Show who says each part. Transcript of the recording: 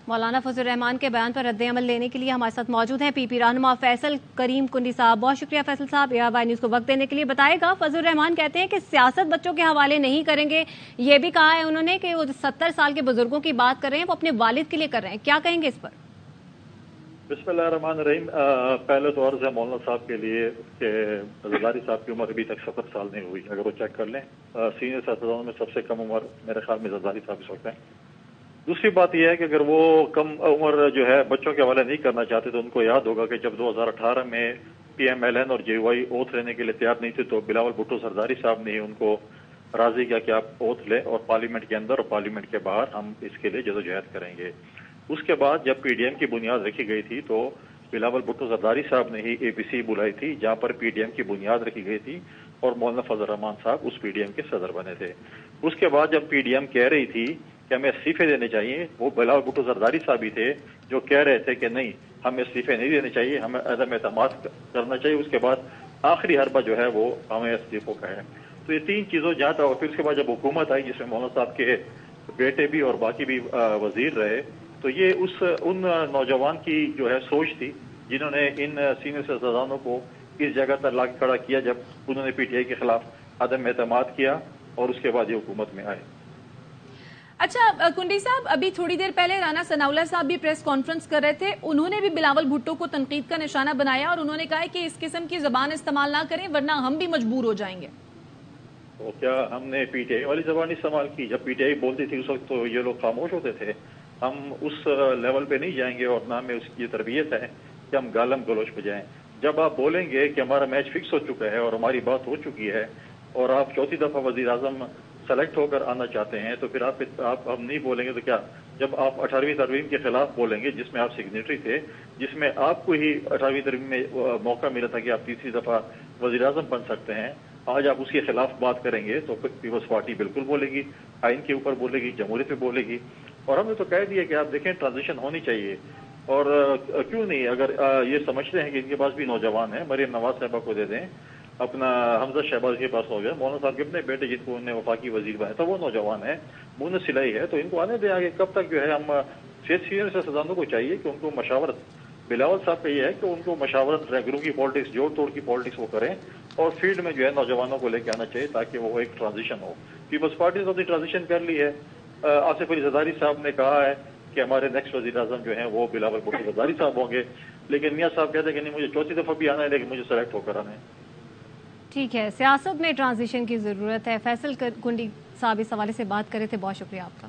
Speaker 1: مولانا فضل الرحمان کے بیان پر رد عمل لینے کے لیے ہمارے ساتھ موجود ہیں پی پی رہنما فیصل کریم کنڈی صاحب. بہت شکریہ فیصل صاحب AR نیوز کو وقت دینے کے لیے. بتائے گا فضل الرحمان کہتے ہیں کہ سیاست بچوں کے حوالے نہیں کریں گے. یہ بھی کہا ہے انہوں نے کہ وہ 70 سال کے بزرگوں کی بات کر رہے ہیں وہ اپنے والد کے لیے کر رہے ہیں. کیا کہیں گے اس پر؟
Speaker 2: بسم اللہ الرحمن الرحیم. پہلے تو عرض ہے مولانا صاحب کے لیے کہ زرداری صاحب کی عمر ابھی تک 70 سال نہیں ہوئی. اگر وہ چیک کر لیں سینئر سیاستدانوں میں سب سے کم عمر میرے خیال میں زرداری صاحب اس وقت ہیں. دوسری بات یہ ہے کہ اگر وہ کم عمر جو ہے بچوں کے حوالے نہیں کرنا چاہتے تو ان کو یاد ہوگا کہ جب 2018 میں PMLN اور JOI اوتھ لینے کے لیے تیار نہیں تھے تو بلاول بھٹو زرداری صاحب نے ان کو راضی کیا کہ آپ اوتھ لیں اور پارلیمنٹ کے اندر اور پارلیمنٹ کے باہر ہم اس کے لیے جدوجہد کریں گے. اس کے بعد جب PDM کی بنیاد رکھی گئی تھی تو بلاول بھٹو زرداری صاحب نے ہی APC بلائی تھی جہاں پر PDM کی بنیاد رکھی گئی تھی اور مولانا فضل الرحمان صاحب اس PDM کے صدر بنے تھے. اس کے بعد جب PDM کہہ رہی تھی کہ ہمیں استعفے دینے چاہیے وہ بلاول بھٹو زرداری صاحب ہی تھے جو کہہ رہے تھے کہ نہیں ہمیں استعفے نہیں دینے چاہیے, ہمیں عدم اعتماد کرنا چاہیے. اس کے بعد آخری حربہ جو ہے وہ ہمیں استعفوں کا ہے. تو یہ تین چیزوں جہاں تھا. اور پھر اس کے بعد جب حکومت آئی جس میں مولانا صاحب کے بیٹے بھی اور باقی بھی وزیر رہے تو یہ ان نوجوان کی جو ہے سوچ تھی جنہوں نے ان سینئر سیاستدانوں کو اس جگہ پر لا کے کھڑا کیا جب انہوں نے PTI کے خلاف عدم اعتماد کیا اور اس کے بعد یہ حکومت میں آئے.
Speaker 3: اچھا کنڈی صاحب, ابھی تھوڑی دیر پہلے رانا ثناء اللہ صاحب بھی پریس کانفرنس کر رہے تھے. انہوں نے بھی بلاول بھٹو کو تنقید کا نشانہ بنایا اور انہوں نے کہا کہ اس قسم کی زبان استعمال نہ کریں ورنہ ہم بھی مجبور ہو جائیں گے.
Speaker 2: تو کیا ہم نے PTI والی زبان استعمال کی؟ جب PTI بولتی تھی اس وقت تو یہ لوگ خاموش ہوتے تھے. ہم اس لیول پہ نہیں جائیں گے اور نہ ہمیں اس کی تربیت ہے کہ ہم گالم گلوچ پہ جائیں. جب آپ بولیں گے کہ ہمارا میچ فکس ہو چکا ہے اور ہماری بات ہو چکی ہے اور آپ چوتھی دفعہ وزیر اعظم سلیکٹ ہو کر آنا چاہتے ہیں تو پھر آپ ہم نہیں بولیں گے تو کیا؟ جب آپ 18ویں ترمیم کے خلاف بولیں گے جس میں آپ سگنیٹری تھے, جس میں آپ کو ہی 18ویں ترمیم میں موقع ملا تھا کہ آپ تیسری دفعہ وزیر اعظم بن سکتے ہیں, آج آپ اس کے خلاف بات کریں گے تو پیپلز پارٹی بالکل بولے گی, آئین کے اوپر بولے گی, جمہوریت پہ بولے گی. اور ہم نے تو کہہ دیا کہ آپ دیکھیں ٹرانزیشن ہونی چاہیے. اور کیوں نہیں, اگر یہ سمجھتے ہیں کہ ان کے پاس بھی نوجوان ہیں, مریم نواز صاحبہ کو دے دیں, اپنا حمزہ شہباز کے پاس ہو گیا, مولانا صاحب کے اپنے بیٹے جن کو انہیں وفاقی وزیر بنایا تھا وہ نوجوان ہے, منہ سلائی ہے, تو ان کو آنے دیں آگے. کب تک جو ہے ہم سینئر سیاستدانوں کو چاہیے کہ ان کو مشاورت, بلاول صاحب کا یہ ہے کہ ان کو مشاورت گروہ کی پالیٹکس جوڑ توڑ کی پالیٹکس وہ کریں اور فیلڈ میں جو ہے نوجوانوں کو لے کے آنا چاہیے تاکہ وہ ایک ٹرانزیشن ہو. پیپلز پارٹی نے اپنی ٹرانزیشن کر لی ہے. آصف علی زرداری صاحب نے کہا ہے کہ ہمارے نیکسٹ وزیر اعظم جو ہیں وہ بلاول بھٹو زرداری صاحب ہوں گے, لیکن میاں صاحب کہتے ہیں کہ نہیں مجھے چوتھی دفعہ بھی آنا ہے لیکن مجھے سلیکٹ ہو کر آنا ہے.
Speaker 1: ٹھیک ہے, سیاست میں ٹرانزیشن کی ضرورت ہے. فیصل کنڈی صاحب اس حوالے سے بات کرے تھے. بہت شکریہ آپ کا.